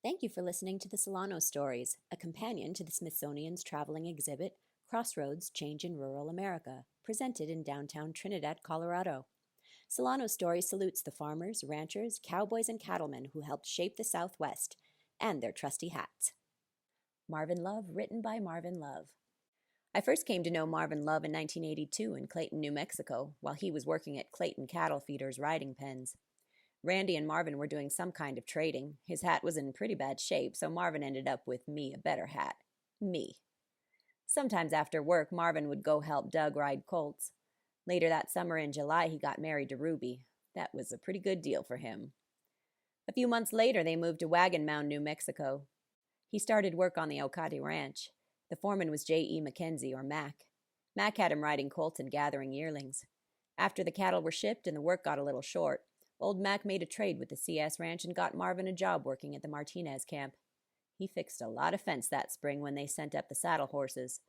Thank you for listening to the Solanos Stories, a companion to the Smithsonian's traveling exhibit, Crossroads, Change in Rural America, presented in downtown Trinidad, Colorado. Solanos Stories salutes the farmers, ranchers, cowboys, and cattlemen who helped shape the Southwest, and their trusty hats. Marvin Love, written by Marvin Love. I first came to know Marvin Love in 1982 in Clayton, New Mexico, while he was working at Clayton Cattle Feeders' riding pens. Randy and Marvin were doing some kind of trading. His hat was in pretty bad shape, so Marvin ended up with me a better hat. Me. Sometimes after work, Marvin would go help Doug ride colts. Later that summer in July, he got married to Ruby. That was a pretty good deal for him. A few months later, they moved to Wagon Mound, New Mexico. He started work on the Ocati Ranch. The foreman was J.E. McKenzie, or Mac. Mac had him riding colts and gathering yearlings. After the cattle were shipped and the work got a little short, Old Mac made a trade with the CS Ranch and got Marvin a job working at the Martinez camp. He fixed a lot of fence that spring when they sent up the saddle horses.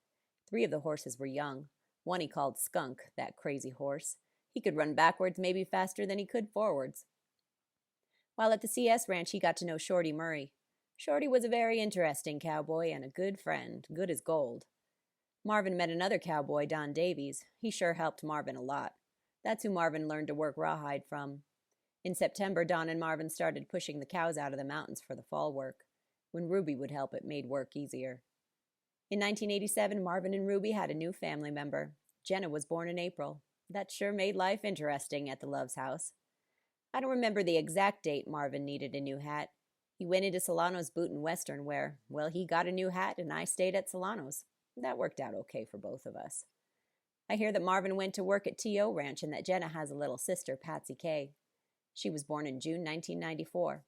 3 of the horses were young. One he called Skunk, that crazy horse. He could run backwards maybe faster than he could forwards. While at the CS Ranch, he got to know Shorty Murray. Shorty was a very interesting cowboy and a good friend, good as gold. Marvin met another cowboy, Don Davies. He sure helped Marvin a lot. That's who Marvin learned to work rawhide from. In September, Don and Marvin started pushing the cows out of the mountains for the fall work. When Ruby would help, it made work easier. In 1987, Marvin and Ruby had a new family member. Jenna was born in April. That sure made life interesting at the Loves' house. I don't remember the exact date Marvin needed a new hat. He went into Solanos Boot and Western where, well, he got a new hat and I stayed at Solanos. That worked out okay for both of us. I hear that Marvin went to work at T.O. Ranch and that Jenna has a little sister, Patsy Kay. She was born in June 1994.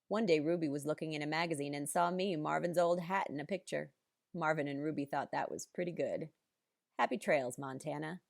One day Ruby was looking in a magazine and saw me, Marvin's old hat, in a picture. Marvin and Ruby thought that was pretty good. Happy trails, Montana.